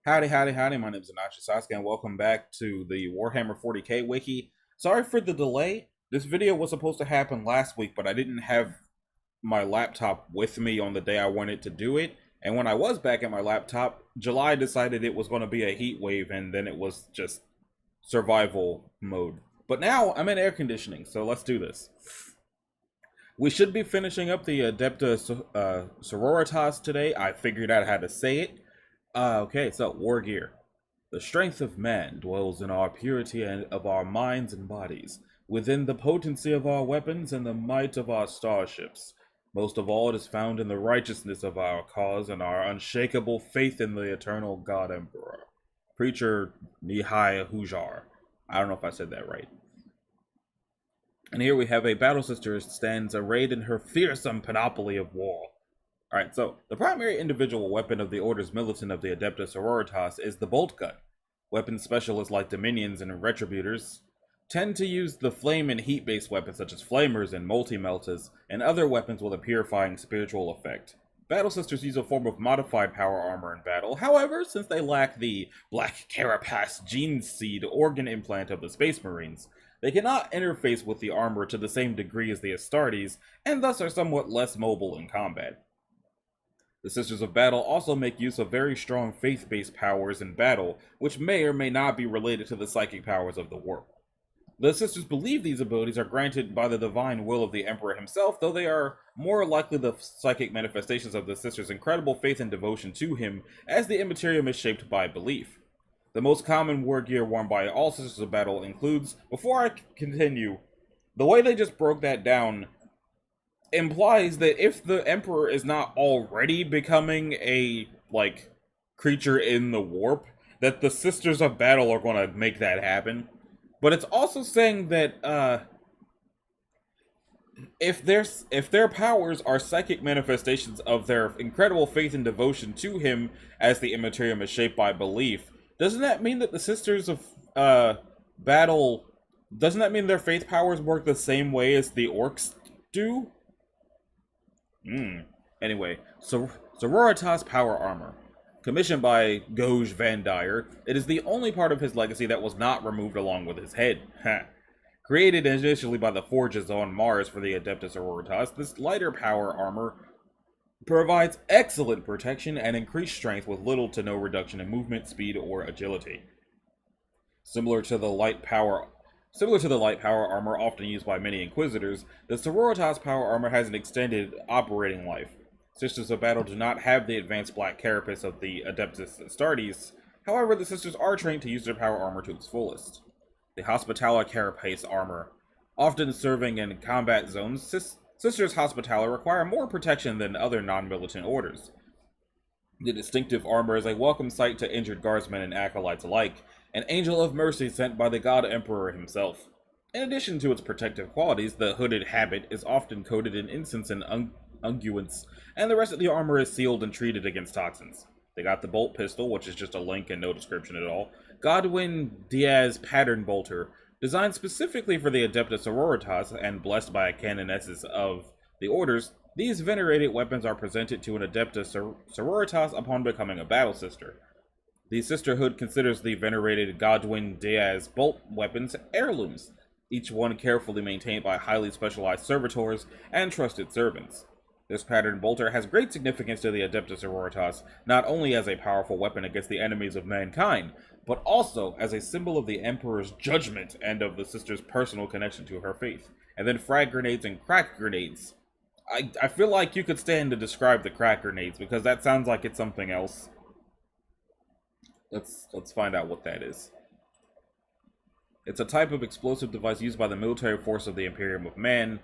Howdy, howdy, howdy. My name is Anachi Sasuke, and welcome back to the Warhammer 40K Wiki. Sorry for the delay. This video was supposed to happen last week, but I didn't have my laptop with me on the day I wanted to do it. And when I was back at my laptop, July decided it was going to be a heat wave, and then it was just survival mode. But now I'm in air conditioning, so let's do this. We should be finishing up the Adepta Sororitas today. I figured out how to say it. Okay, so war gear. The strength of man dwells in our purity and of our minds and bodies, within the potency of our weapons and the might of our starships. Most of all, it is found in the righteousness of our cause and our unshakable faith in the eternal God Emperor. Preacher Mihai Hujar. I don't know if I said that right. And here we have a battle sister stands arrayed in her fearsome panoply of war. Alright, so the primary individual weapon of the Order's militant of the Adepta Sororitas is the bolt gun. Weapon specialists like Dominions and Retributors tend to use the flame and heat-based weapons such as flamers and multi-meltas, and other weapons with a purifying spiritual effect. Battle Sisters use a form of modified power armor in battle. However, since they lack the Black Carapace gene seed organ implant of the Space Marines, they cannot interface with the armor to the same degree as the Astartes, and thus are somewhat less mobile in combat. The Sisters of Battle also make use of very strong faith-based powers in battle, which may or may not be related to the psychic powers of the warp. The Sisters believe these abilities are granted by the divine will of the Emperor himself, though they are more likely the psychic manifestations of the Sisters' incredible faith and devotion to him, as the Immaterium is shaped by belief. The most common war gear worn by all Sisters of Battle includes, before I continue, the way they just broke that down implies that if the Emperor is not already becoming a, creature in the warp, that the Sisters of Battle are going to make that happen. But it's also saying that, if their powers are psychic manifestations of their incredible faith and devotion to him, as the Immaterium is shaped by belief, doesn't that mean that the Sisters of, Battle, doesn't that mean their faith powers work the same way as the Orcs do? Anyway, Sororitas Power Armor. Commissioned by Goj Van Dyer, it is the only part of his legacy that was not removed along with his head. Created initially by the Forges on Mars for the Adepta Sororitas, this lighter power armor provides excellent protection and increased strength with little to no reduction in movement, speed, or agility. Similar to the light power armor often used by many Inquisitors, the Sororitas power armor has an extended operating life. Sisters of Battle do not have the advanced black carapace of the Adeptus Astartes. However, the Sisters are trained to use their power armor to its fullest. The Hospitaller carapace armor, often serving in combat zones, Sisters Hospitaller require more protection than other non-militant orders. The distinctive armor is a welcome sight to injured guardsmen and acolytes alike, an angel of mercy sent by the God Emperor himself. In addition to its protective qualities, the hooded habit is often coated in incense and unguents, and the rest of the armor is sealed and treated against toxins. They got the bolt pistol, which is just a link and no description at all. Godwin Diaz pattern bolter, designed specifically for the Adepta Sororitas and blessed by a canonesses of the orders. These venerated weapons are presented to an Adepta Sororitas upon becoming a battle sister. The sisterhood considers the venerated Godwin Diaz bolt weapons heirlooms, each one carefully maintained by highly specialized servitors and trusted servants. This pattern bolter has great significance to the Adepta Sororitas, not only as a powerful weapon against the enemies of mankind, but also as a symbol of the Emperor's judgment and of the sister's personal connection to her faith. And then frag grenades and crack grenades. I feel like you could stand to describe the crack grenades, because that sounds like it's something else. Let's find out what that is. It's a type of explosive device used by the military force of the Imperium of Man.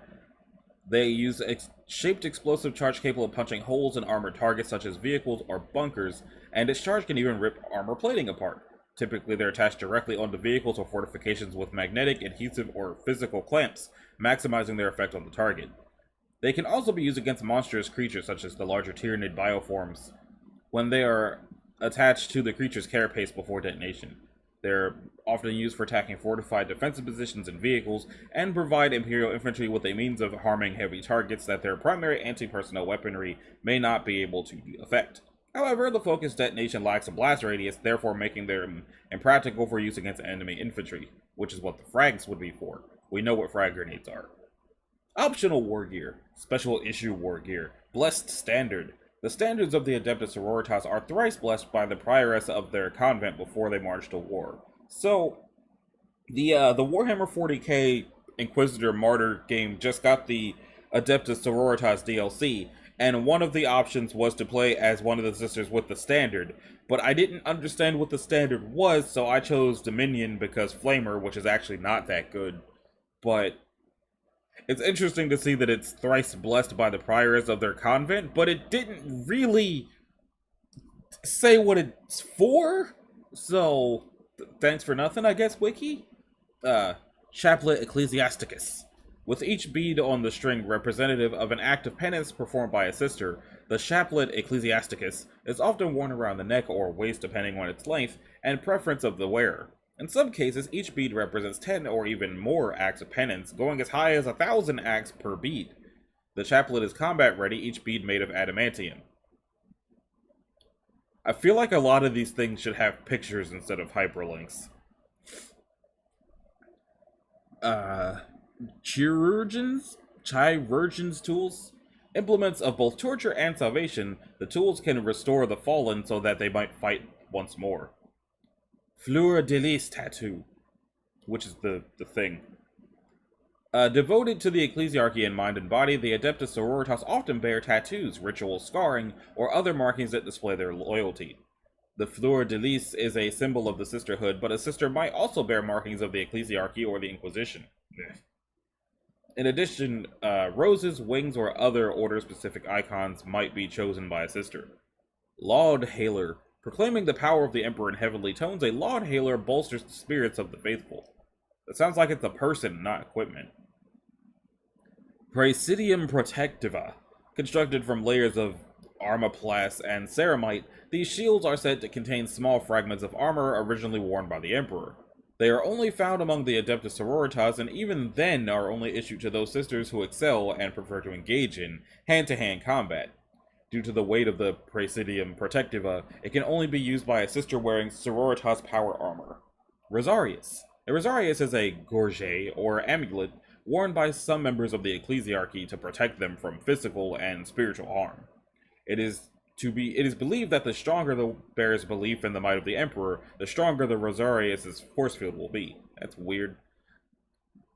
They use shaped explosive charge capable of punching holes in armored targets such as vehicles or bunkers, and its charge can even rip armor plating apart. Typically, they're attached directly onto vehicles or fortifications with magnetic, adhesive, or physical clamps, maximizing their effect on the target. They can also be used against monstrous creatures such as the larger Tyranid bioforms, when they are attached to the creature's carapace before detonation. They're often used for attacking fortified defensive positions and vehicles, and provide Imperial infantry with a means of harming heavy targets that their primary anti-personnel weaponry may not be able to affect. However, the focus detonation lacks a blast radius, therefore making them impractical for use against enemy infantry, which is what the frags would be for. We know what frag grenades are. Optional war gear, special issue war gear, blessed standard. The standards of the Adepta Sororitas are thrice blessed by the prioress of their convent before they march to war. So, the Warhammer 40k Inquisitor Martyr game just got the Adepta Sororitas DLC, and one of the options was to play as one of the sisters with the standard, but I didn't understand what the standard was, so I chose Dominion because Flamer, which is actually not that good, but it's interesting to see that it's thrice blessed by the prioress of their convent, but it didn't really say what it's for, so thanks for nothing, I guess, Wiki? Chaplet Ecclesiasticus. With each bead on the string representative of an act of penance performed by a sister, the chaplet Ecclesiasticus is often worn around the neck or waist depending on its length and preference of the wearer. In some cases, each bead represents 10 or even more acts of penance, going as high as 1,000 acts per bead. The chaplet is combat ready, each bead made of adamantium. I feel like a lot of these things should have pictures instead of hyperlinks. Chirurgeons tools? Implements of both torture and salvation, the tools can restore the fallen so that they might fight once more. Fleur de Lis tattoo, which is the thing. Devoted to the ecclesiarchy in mind and body, the Adepta Sororitas often bear tattoos, ritual scarring, or other markings that display their loyalty. The Fleur de Lis is a symbol of the sisterhood, but a sister might also bear markings of the ecclesiarchy or the Inquisition. In addition, roses, wings, or other order-specific icons might be chosen by a sister. Laud Hailer. Proclaiming the power of the Emperor in heavenly tones, a Laud Hailer bolsters the spirits of the faithful. It sounds like it's a person, not equipment. Praesidium Protectiva. Constructed from layers of armaplast and ceramite, these shields are said to contain small fragments of armor originally worn by the Emperor. They are only found among the Adepta Sororitas, and even then are only issued to those sisters who excel and prefer to engage in hand-to-hand combat. Due to the weight of the Praesidium Protectiva, it can only be used by a sister wearing Sororitas power armor. Rosarius. A Rosarius is a gorget, or amulet, worn by some members of the ecclesiarchy to protect them from physical and spiritual harm. It is believed that the stronger the bearer's belief in the might of the Emperor, the stronger the Rosarius' force field will be. That's weird.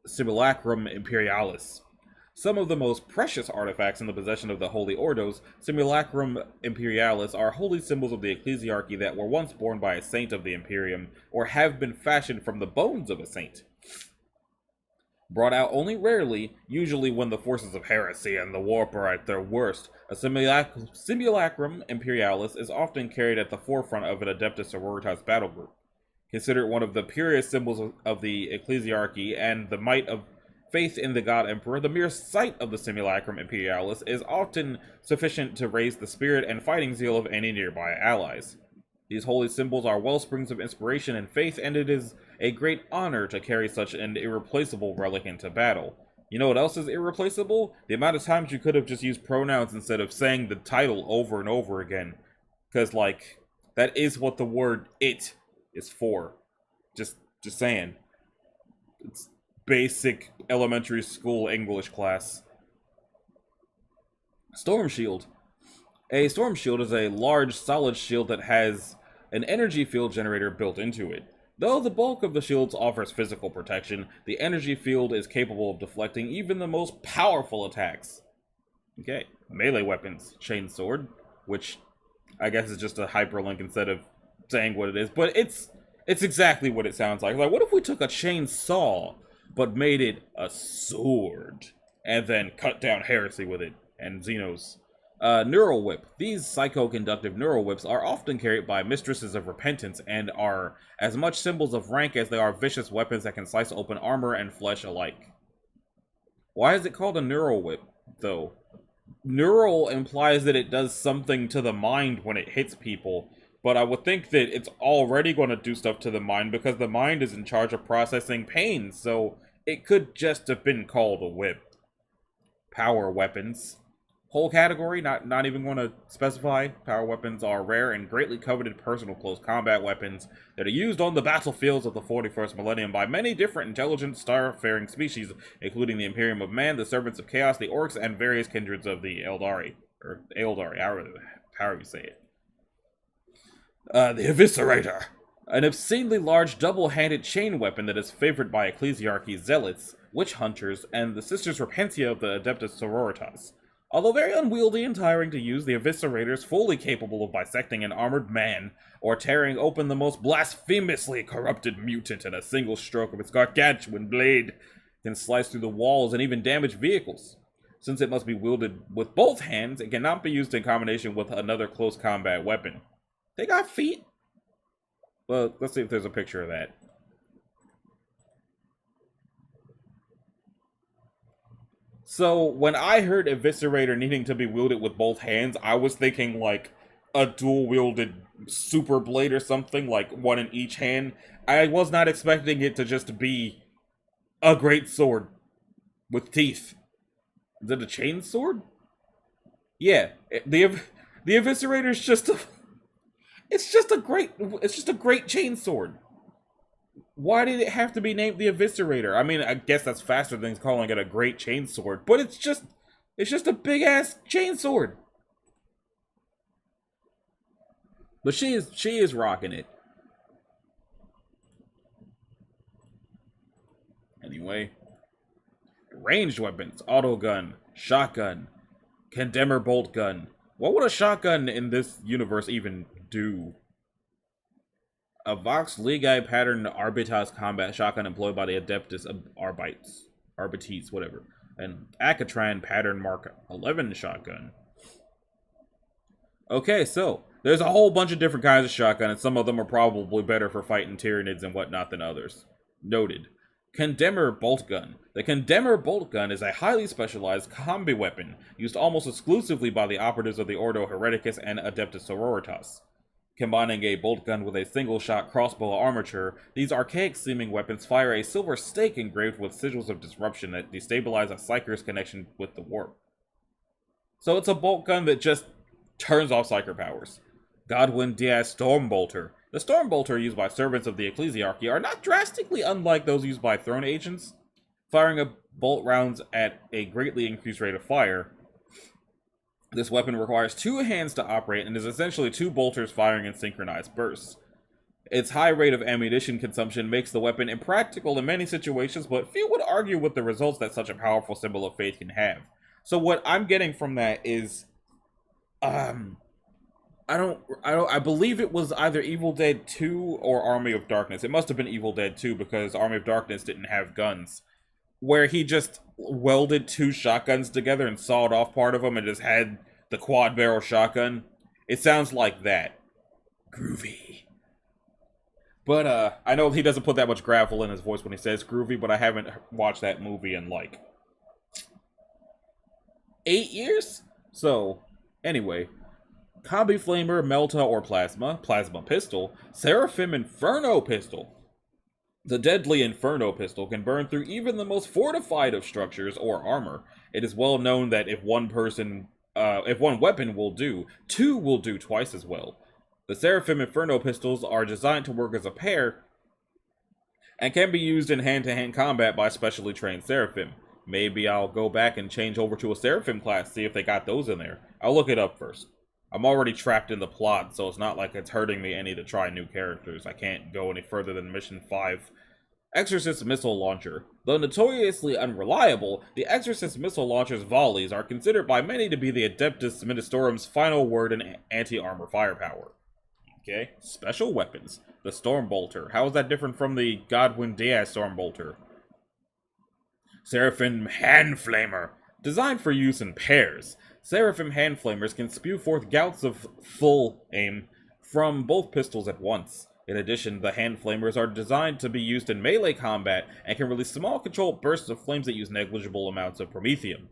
Simulacrum Imperialis. Some of the most precious artifacts in the possession of the Holy Ordos, Simulacrum Imperialis, are holy symbols of the ecclesiarchy that were once borne by a saint of the Imperium, or have been fashioned from the bones of a saint. Brought out only rarely, usually when the forces of heresy and the warp are at their worst, a Simulacrum Imperialis is often carried at the forefront of an Adepta Sororitas battle group. Considered one of the purest symbols of the ecclesiarchy and the might of faith in the God Emperor, the mere sight of the Simulacrum Imperialis is often sufficient to raise the spirit and fighting zeal of any nearby allies. These holy symbols are wellsprings of inspiration and faith, and it is a great honor to carry such an irreplaceable relic into battle. You know what else is irreplaceable? The amount of times you could have just used pronouns instead of saying the title over and over again. Because, like, that is what the word it is for. Just saying. It's basic elementary school English class. Storm Shield. A Storm Shield is a large, solid shield that has an energy field generator built into it. Though the bulk of the shields offers physical protection, the energy field is capable of deflecting even the most powerful attacks. Okay, melee weapons, Chainsword, which I guess is just a hyperlink instead of saying what it is, but it's exactly what it sounds like. Like, what if we took a chainsaw, but made it a sword, and then cut down heresy with it, and xenos? Neural Whip. These psychoconductive neural whips are often carried by mistresses of repentance and are as much symbols of rank as they are vicious weapons that can slice open armor and flesh alike. Why is it called a neural whip, though? Neural implies that it does something to the mind when it hits people, but I would think that it's already going to do stuff to the mind because the mind is in charge of processing pain, so it could just have been called a whip. Power weapons. Whole category, not even going to specify. Power weapons are rare and greatly coveted personal close combat weapons that are used on the battlefields of the 41st millennium by many different intelligent starfaring species, including the Imperium of Man, the Servants of Chaos, the Orcs, and various kindreds of the Eldari. Or Eldari, however you say it. The Eviscerator. An obscenely large double-handed chain weapon that is favored by ecclesiarchy zealots, witch hunters, and the Sisters Repentia of the Adepta Sororitas. Although very unwieldy and tiring to use, the Eviscerator is fully capable of bisecting an armored man, or tearing open the most blasphemously corrupted mutant in a single stroke of its gargantuan blade. It can slice through the walls and even damage vehicles. Since it must be wielded with both hands, it cannot be used in combination with another close combat weapon. They got feet? Well, let's see if there's a picture of that. So, when I heard Eviscerator needing to be wielded with both hands, I was thinking, like, a dual-wielded super blade or something, like one in each hand. I was not expecting it to just be a great sword with teeth. Is it a chain sword? Yeah, the Eviscerator is just a... It's just a great chain sword. Why did it have to be named the Eviscerator? I mean, I guess that's faster than calling it a great chainsword, but it's just a big-ass chainsword. But she is rocking it. Anyway. Ranged weapons, autogun, shotgun, condemner bolt gun. What would a shotgun in this universe even do? A Vox Legae pattern Arbitas combat shotgun employed by the Adeptus Arbites, whatever. An Acatran pattern Mark 11 shotgun. Okay, so there's a whole bunch of different kinds of shotgun, and some of them are probably better for fighting Tyranids and whatnot than others. Noted. Condemner bolt gun. The Condemner bolt gun is a highly specialized combi weapon used almost exclusively by the operatives of the Ordo Hereticus and Adepta Sororitas. Combining a bolt gun with a single-shot crossbow armature, these archaic-seeming weapons fire a silver stake engraved with sigils of disruption that destabilize a Psyker's connection with the warp. So it's a bolt gun that just turns off Psyker powers. Godwin Diaz Stormbolter. The Stormbolter used by servants of the ecclesiarchy are not drastically unlike those used by throne agents, firing a bolt rounds at a greatly increased rate of fire. This weapon requires two hands to operate and is essentially two bolters firing in synchronized bursts. Its high rate of ammunition consumption makes the weapon impractical in many situations, but few would argue with the results that such a powerful symbol of faith can have. So what I'm getting from that is, I believe it was either Evil Dead 2 or Army of Darkness. It must have been Evil Dead 2 because Army of Darkness didn't have guns. Where he just welded two shotguns together and sawed off part of them and just had the quad barrel shotgun. It sounds like that. Groovy. But I know he doesn't put that much gravel in his voice when he says groovy, but I haven't watched that movie in like 8 years? So, anyway. Combi Flamer, Melta or Plasma Pistol, Seraphim Inferno Pistol. The deadly Inferno pistol can burn through even the most fortified of structures or armor. It is well known that if one weapon will do, two will do twice as well. The Seraphim Inferno pistols are designed to work as a pair and can be used in hand-to-hand combat by specially trained Seraphim. Maybe I'll go back and change over to a Seraphim class, see if they got those in there. I'll look it up first. I'm already trapped in the plot, so it's not like it's hurting me any to try new characters. I can't go any further than Mission 5. Exorcist Missile Launcher. Though notoriously unreliable, the Exorcist Missile Launcher's volleys are considered by many to be the Adeptus Ministorum's final word in anti-armor firepower. Okay, special weapons. The Stormbolter. How is that different from the Godwin Diaz Stormbolter? Seraphim Hand Flamer. Designed for use in pairs. Seraphim hand flamers can spew forth gouts of full aim from both pistols at once. In addition, the hand flamers are designed to be used in melee combat and can release small controlled bursts of flames that use negligible amounts of promethium.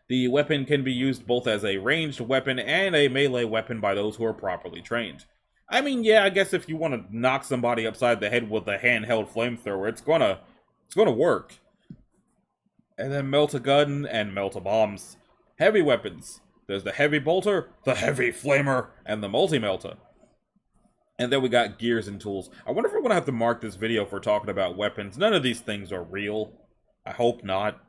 The weapon can be used both as a ranged weapon and a melee weapon by those who are properly trained. I mean, yeah, I guess if you want to knock somebody upside the head with a handheld flamethrower, it's gonna work. And then Melt-A-Gun and Melt-A-Bombs. Heavy weapons. There's the heavy bolter, the heavy flamer, and the multi-melta. And then we got gears and tools. I wonder if we're going to have to mark this video for talking about weapons. None of these things are real. I hope not.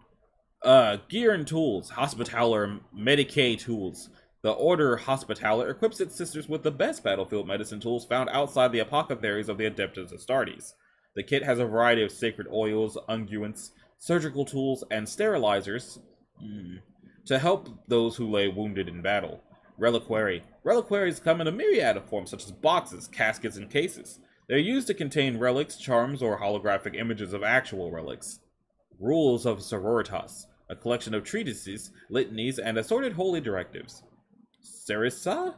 Gear and tools. Hospitaller Medicae tools. The Order Hospitaller equips its sisters with the best battlefield medicine tools found outside the apothecaries of the Adepta Sororitas. The kit has a variety of sacred oils, unguents, surgical tools, and sterilizers to help those who lay wounded in battle. Reliquary. Reliquaries come in a myriad of forms, such as boxes, caskets, and cases. They're used to contain relics, charms, or holographic images of actual relics. Rules of Sororitas. A collection of treatises, litanies, and assorted holy directives. Sarissa?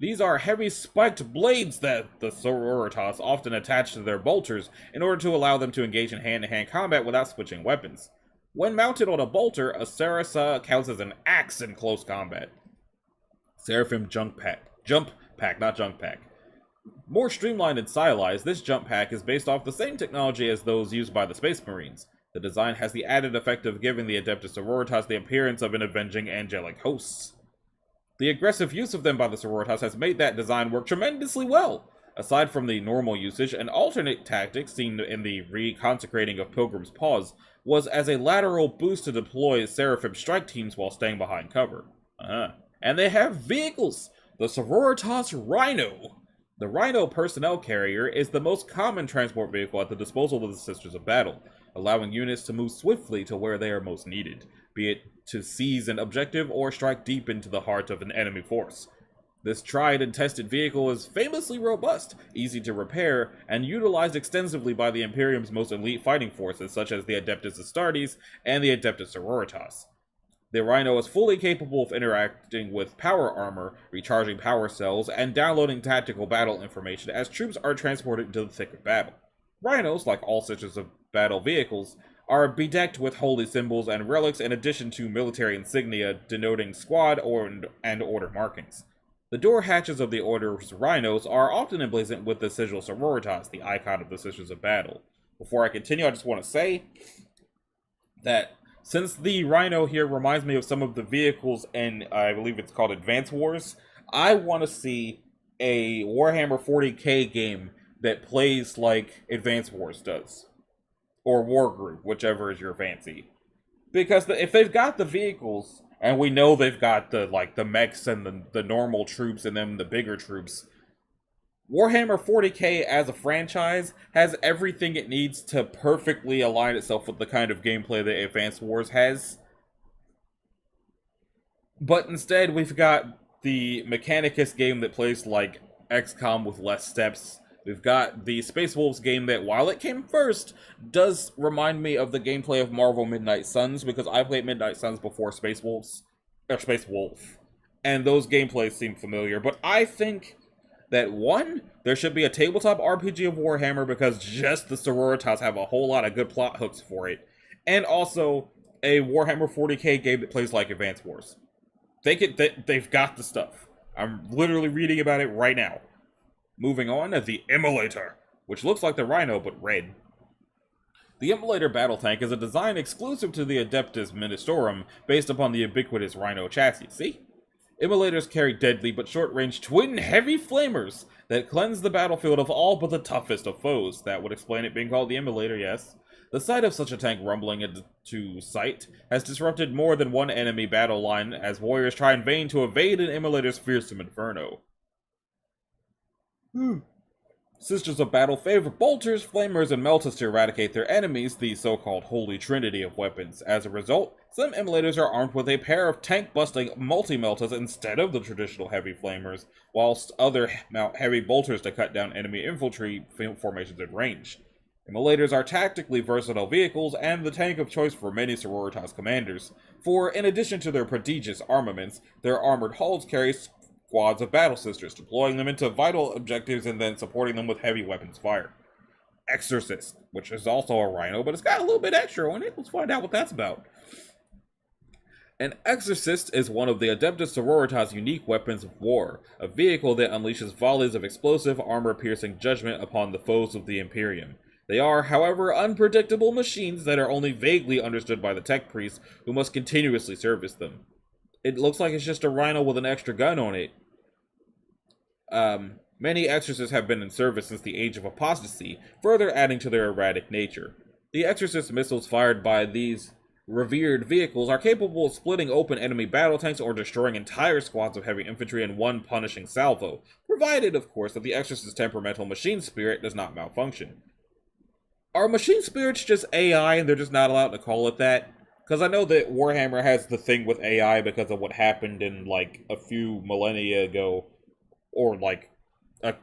These are heavy spiked blades that the Sororitas often attach to their bolters in order to allow them to engage in hand-to-hand combat without switching weapons. When mounted on a bolter, a Sarissa counts as an axe in close combat. Seraphim Jump Pack, not Junk Pack. More streamlined and stylized, this jump pack is based off the same technology as those used by the Space Marines. The design has the added effect of giving the Adepta Sororitas the appearance of an avenging angelic host. The aggressive use of them by the Sororitas has made that design work tremendously well. Aside from the normal usage, an alternate tactic seen in the reconsecrating of Pilgrim's Pause was as a lateral boost to deploy Seraphim strike teams while staying behind cover. And they have vehicles! The Sororitas Rhino! The Rhino personnel carrier is the most common transport vehicle at the disposal of the Sisters of Battle, allowing units to move swiftly to where they are most needed, be it to seize an objective or strike deep into the heart of an enemy force. This tried and tested vehicle is famously robust, easy to repair, and utilized extensively by the Imperium's most elite fighting forces such as the Adepta Astartes and the Adepta Sororitas. The Rhino is fully capable of interacting with power armor, recharging power cells, and downloading tactical battle information as troops are transported into the thick of battle. Rhinos, like all Sisters of Battle vehicles, are bedecked with holy symbols and relics in addition to military insignia denoting squad and order markings. The door hatches of the Order's Rhinos are often emblazoned with the sigil Sororitas, the icon of the Sisters of Battle. Before I continue, I just want to say that since the Rhino here reminds me of some of the vehicles in, I believe it's called Advance Wars, I want to see a Warhammer 40k game that plays like Advance Wars does. Or War Group, whichever is your fancy. Because if they've got the vehicles, and we know they've got the mechs and the normal troops and then the bigger troops, Warhammer 40k as a franchise has everything it needs to perfectly align itself with the kind of gameplay that Advanced Wars has. But instead, we've got the Mechanicus game that plays like XCOM with less steps. We've got the Space Wolves game that, while it came first, does remind me of the gameplay of Marvel Midnight Suns, because I played Midnight Suns before Space Wolves, or Space Wolf, and those gameplays seem familiar. But I think that, one, there should be a tabletop RPG of Warhammer, because just the Sororitas have a whole lot of good plot hooks for it, and also a Warhammer 40k game that plays like Advance Wars. They've got the stuff. I'm literally reading about it right now. Moving on, the Immolator, which looks like the Rhino but red. The Immolator battle tank is a design exclusive to the Adeptus Ministorum based upon the ubiquitous Rhino chassis, see? Immolators carry deadly but short-range twin heavy flamers that cleanse the battlefield of all but the toughest of foes. That would explain it being called the Immolator, yes. The sight of such a tank rumbling into sight has disrupted more than one enemy battle line as warriors try in vain to evade an Immolator's fearsome inferno. Sisters of Battle favor bolters, flamers, and meltas to eradicate their enemies, the so-called Holy Trinity of weapons. As a result, some Immolators are armed with a pair of tank-busting multi-meltas instead of the traditional heavy flamers, whilst others mount heavy bolters to cut down enemy infantry formations at range. Immolators are tactically versatile vehicles and the tank of choice for many Sororitas commanders, for in addition to their prodigious armaments, their armored hulls carry squads of battle sisters, deploying them into vital objectives and then supporting them with heavy weapons fire. Exorcist, which is also a Rhino, but it's got a little bit extra on it. Let's find out what that's about. An Exorcist is one of the Adepta Sororitas' unique weapons of war, a vehicle that unleashes volleys of explosive, armor-piercing judgment upon the foes of the Imperium. They are, however, unpredictable machines that are only vaguely understood by the tech priests who must continuously service them. It looks like it's just a rhino with an extra gun on it. Many exorcists have been in service since the age of apostasy, further adding to their erratic nature. The exorcist missiles fired by these revered vehicles are capable of splitting open enemy battle tanks or destroying entire squads of heavy infantry in one punishing salvo, provided, of course, that the exorcist's temperamental machine spirit does not malfunction. Are machine spirits just AI and they're just not allowed to call it that? Because I know that Warhammer has the thing with AI because of what happened in, like, a few millennia ago, or, like, a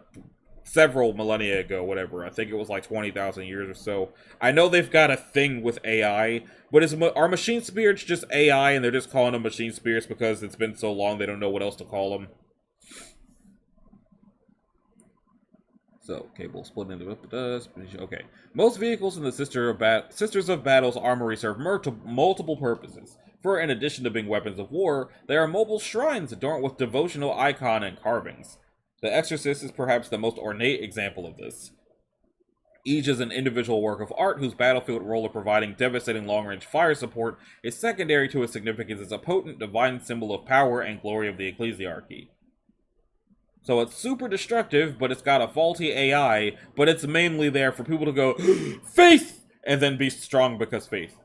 several millennia ago, whatever. I think it was like 20,000 years or so. I know they've got a thing with AI, but are machine spirits just AI and they're just calling them machine spirits because it's been so long they don't know what else to call them? So, cable split into what it does. Okay. Most vehicles in the Sisters of Battle's armory serve multiple purposes. For, in addition to being weapons of war, they are mobile shrines adorned with devotional icon and carvings. The Exorcist is perhaps the most ornate example of this. Each is an individual work of art whose battlefield role of providing devastating long-range fire support is secondary to its significance as a potent divine symbol of power and glory of the ecclesiarchy. So it's super destructive, but it's got a faulty AI, but it's mainly there for people to go, faith! And then be strong because faith.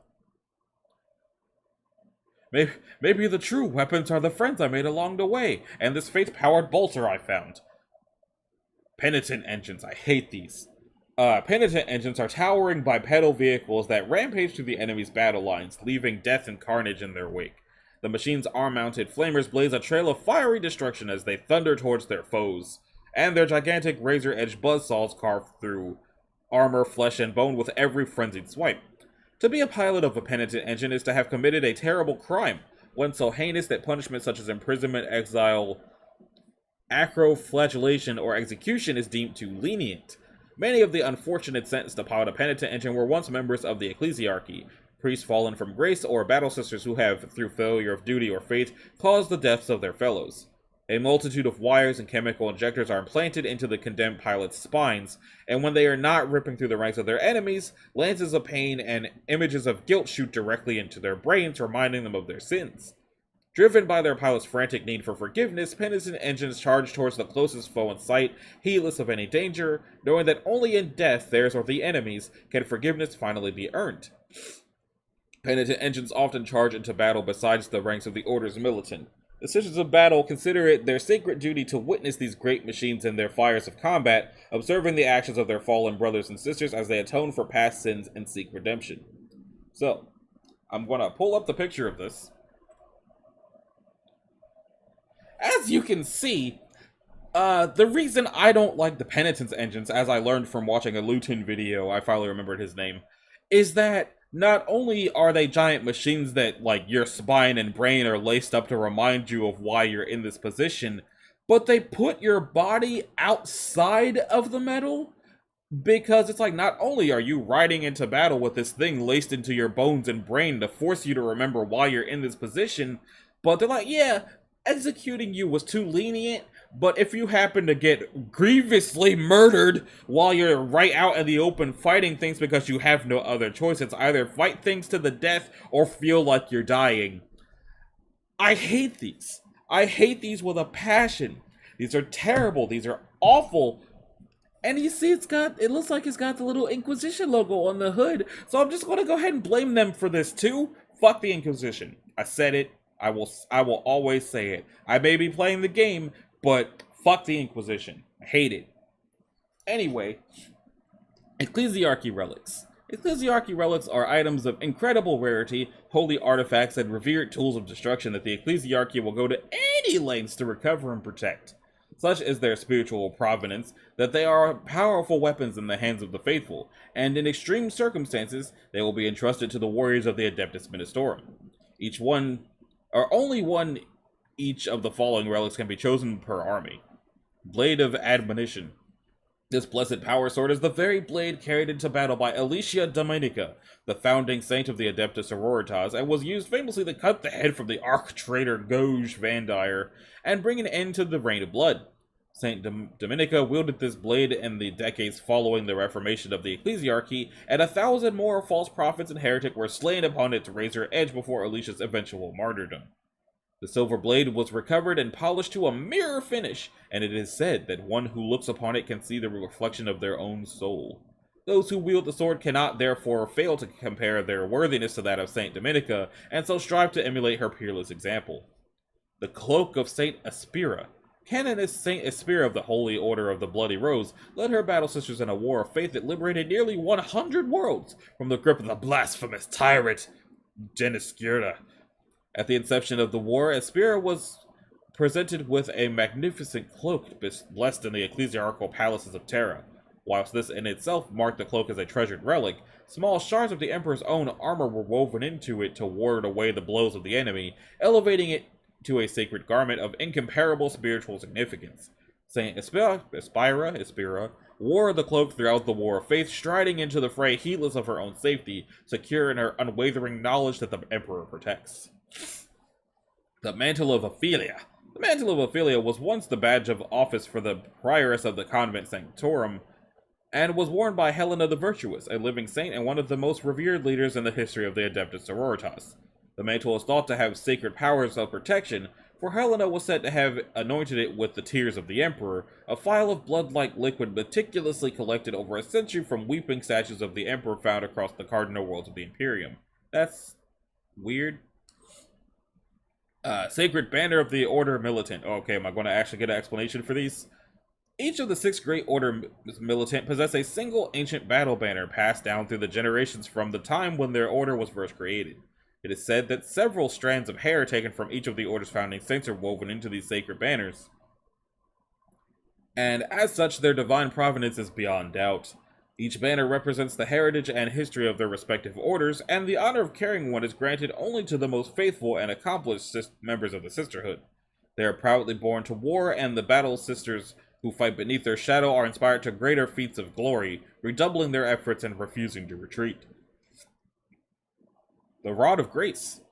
Maybe the true weapons are the friends I made along the way, and this faith-powered bolter I found. Penitent engines, I hate these. Penitent engines are towering bipedal vehicles that rampage through the enemy's battle lines, leaving death and carnage in their wake. The machine's arm-mounted flamers blaze a trail of fiery destruction as they thunder towards their foes, and their gigantic razor-edged buzzsaws carve through armor, flesh, and bone with every frenzied swipe. To be a pilot of a penitent engine is to have committed a terrible crime, one so heinous that punishment such as imprisonment, exile, acroflagellation, or execution is deemed too lenient. Many of the unfortunate sentenced to pilot a penitent engine were once members of the ecclesiarchy, priests fallen from grace, or battle sisters who have, through failure of duty or faith, caused the deaths of their fellows. A multitude of wires and chemical injectors are implanted into the condemned pilots' spines, and when they are not ripping through the ranks of their enemies, lances of pain and images of guilt shoot directly into their brains, reminding them of their sins. Driven by their pilot's frantic need for forgiveness, penitent engines charge towards the closest foe in sight, heedless of any danger, knowing that only in death, theirs or the enemy's, can forgiveness finally be earned. Penitent engines often charge into battle besides the ranks of the Order's militant. The Sisters of Battle consider it their sacred duty to witness these great machines in their fires of combat, observing the actions of their fallen brothers and sisters as they atone for past sins and seek redemption. So, I'm going to pull up the picture of this. As you can see, the reason I don't like the Penitence engines, as I learned from watching a Luton video, I finally remembered his name, is that not only are they giant machines that, like, your spine and brain are laced up to remind you of why you're in this position, but they put your body outside of the metal, because it's like, not only are you riding into battle with this thing laced into your bones and brain to force you to remember why you're in this position, but they're like, yeah, executing you was too lenient, but if you happen to get grievously murdered while you're right out in the open fighting things because you have no other choice, it's either fight things to the death or feel like you're dying. I hate these. I hate these with a passion. These are terrible. These are awful. And you see, it looks like it's got the little Inquisition logo on the hood. So I'm just going to go ahead and blame them for this too. Fuck the Inquisition. I said it. I will always say it. I may be playing the game, but fuck the Inquisition. I hate it. Anyway, ecclesiarchy relics. Ecclesiarchy relics are items of incredible rarity, holy artifacts, and revered tools of destruction that the ecclesiarchy will go to any lengths to recover and protect. Such is their spiritual provenance that they are powerful weapons in the hands of the faithful, and in extreme circumstances, they will be entrusted to the warriors of the Adeptus Ministorum. Only one each of the following relics can be chosen per army. Blade of Admonition. This blessed power sword is the very blade carried into battle by Alicia Dominica, the founding saint of the Adepta Sororitas, and was used famously to cut the head from the arch-traitor Gouge Vandire and bring an end to the Reign of Blood. Saint Dominica wielded this blade in the decades following the reformation of the ecclesiarchy, and 1,000 more false prophets and heretics were slain upon its razor edge before Alicia's eventual martyrdom. The silver blade was recovered and polished to a mirror finish, and it is said that one who looks upon it can see the reflection of their own soul. Those who wield the sword cannot therefore fail to compare their worthiness to that of Saint Dominica, and so strive to emulate her peerless example. The cloak of Saint Aspera. Canonist Saint Aspera of the Holy Order of the Bloody Rose led her battle sisters in a war of faith that liberated nearly 100 worlds from the grip of the blasphemous tyrant Geniscurta. At the inception of the war, Aspera was presented with a magnificent cloak blessed in the ecclesiarchal palaces of Terra. Whilst this in itself marked the cloak as a treasured relic, small shards of the Emperor's own armor were woven into it to ward away the blows of the enemy, elevating it to a sacred garment of incomparable spiritual significance. Saint Aspera wore the cloak throughout the War of Faith, striding into the fray heedless of her own safety, secure in her unwavering knowledge that the Emperor protects. The Mantle of Ophelia. The Mantle of Ophelia was once the badge of office for the prioress of the convent sanctorum, and was worn by Helena the Virtuous, a living saint and one of the most revered leaders in the history of the Adepta Sororitas. The mantle is thought to have sacred powers of protection, for Helena was said to have anointed it with the tears of the Emperor, a phial of blood-like liquid meticulously collected over a century from weeping statues of the Emperor found across the cardinal worlds of the Imperium. That's weird. Sacred Banner of the Order Militant. Okay, am I going to actually get an explanation for these? Each of the 6 Great Order Militant possess a single ancient battle banner passed down through the generations from the time when their order was first created. It is said that several strands of hair taken from each of the Order's founding saints are woven into these sacred banners, and as such their divine provenance is beyond doubt. Each banner represents the heritage and history of their respective orders, and the honor of carrying one is granted only to the most faithful and accomplished members of the Sisterhood. They are proudly born to war, and the battle sisters who fight beneath their shadow are inspired to greater feats of glory, redoubling their efforts and refusing to retreat. The Rod of Grace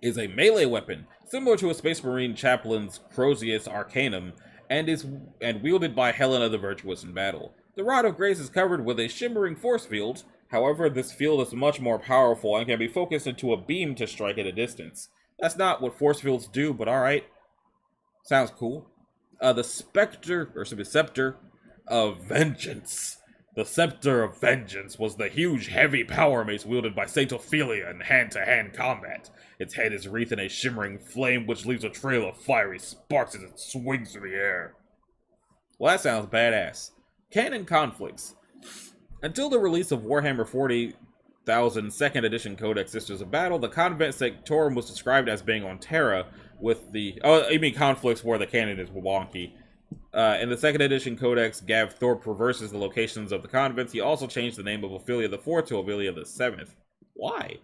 is a melee weapon, similar to a Space Marine chaplain's Crozius Arcanum, and wielded by Helena the Virtuous in battle. The Rod of Grace is covered with a shimmering force field. However, this field is much more powerful and can be focused into a beam to strike at a distance. That's not what force fields do, but alright. Sounds cool. The Scepter of Vengeance. The Scepter of Vengeance was the huge, heavy power mace wielded by Saint Ophelia in hand-to-hand combat. Its head is wreathed in a shimmering flame which leaves a trail of fiery sparks as it swings through the air. Well, that sounds badass. Canon conflicts. Until the release of Warhammer 40,000 2nd Edition Codex Sisters of Battle, the Convent Sanctorum was described as being on Terra with the... Oh, you mean conflicts where the canon is wonky. In the 2nd Edition Codex, Gav Thorpe reverses the locations of the convents. He also changed the name of Ophelia IV to Ophelia VII. Why?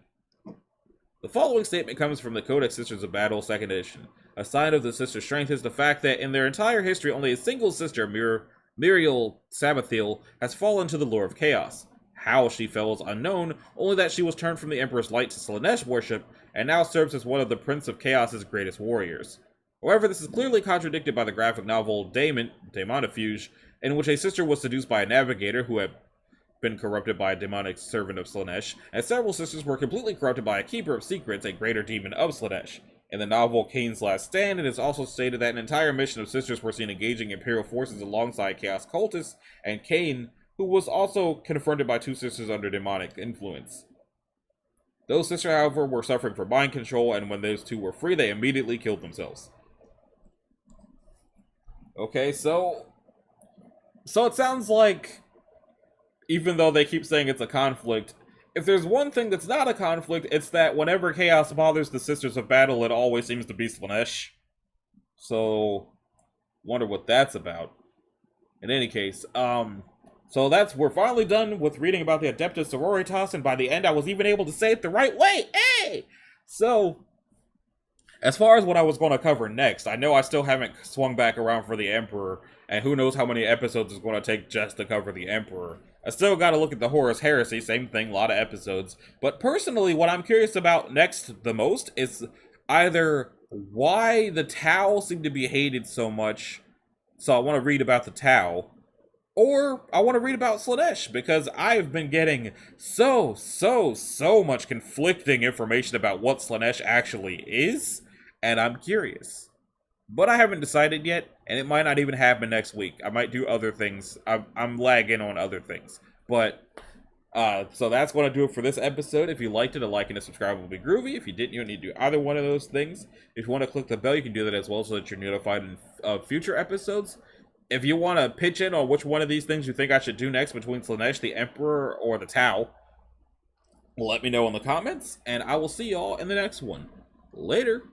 The following statement comes from the Codex Sisters of Battle 2nd Edition. A sign of the sisters' strength is the fact that in their entire history, only a single sister, Muriel Sabathiel, has fallen to the lure of chaos. How she fell is unknown, only that she was turned from the Emperor's light to Slanesh worship, and now serves as one of the Prince of Chaos's greatest warriors. However, this is clearly contradicted by the graphic novel Daemonifuge, in which a sister was seduced by a navigator who had been corrupted by a demonic servant of Slanesh, and several sisters were completely corrupted by a keeper of secrets, a greater demon of Slanesh. In the novel Kane's Last Stand, it is also stated that an entire mission of sisters were seen engaging Imperial forces alongside Chaos cultists, and Kane, who was also confronted by 2 sisters under demonic influence. Those sisters, however, were suffering from mind control, and when those 2 were free, they immediately killed themselves. Okay, so it sounds like, even though they keep saying it's a conflict, if there's one thing that's not a conflict, it's that whenever chaos bothers the Sisters of Battle, it always seems to be Slanesh. So, wonder what that's about. In any case, we're finally done with reading about the Adepta Sororitas, and by the end I was even able to say it the right way! Hey! So, as far as what I was going to cover next, I know I still haven't swung back around for the Emperor, and who knows how many episodes it's going to take just to cover the Emperor. I still got to look at the Horus Heresy, same thing, a lot of episodes. But personally, what I'm curious about next the most is either why the Tau seem to be hated so much, so I want to read about the Tau, or I want to read about Slanesh, because I've been getting so much conflicting information about what Slanesh actually is. and I'm curious. But I haven't decided yet, and it might not even happen next week. I might do other things. I'm lagging on other things. But, so that's going to do it for this episode. If you liked it, a like and a subscribe will be groovy. If you didn't, you don't need to do either one of those things. If you want to click the bell, you can do that as well so that you're notified in future episodes. If you want to pitch in on which one of these things you think I should do next between Slanesh, the Emperor, or the Tau, let me know in the comments, and I will see y'all in the next one. Later.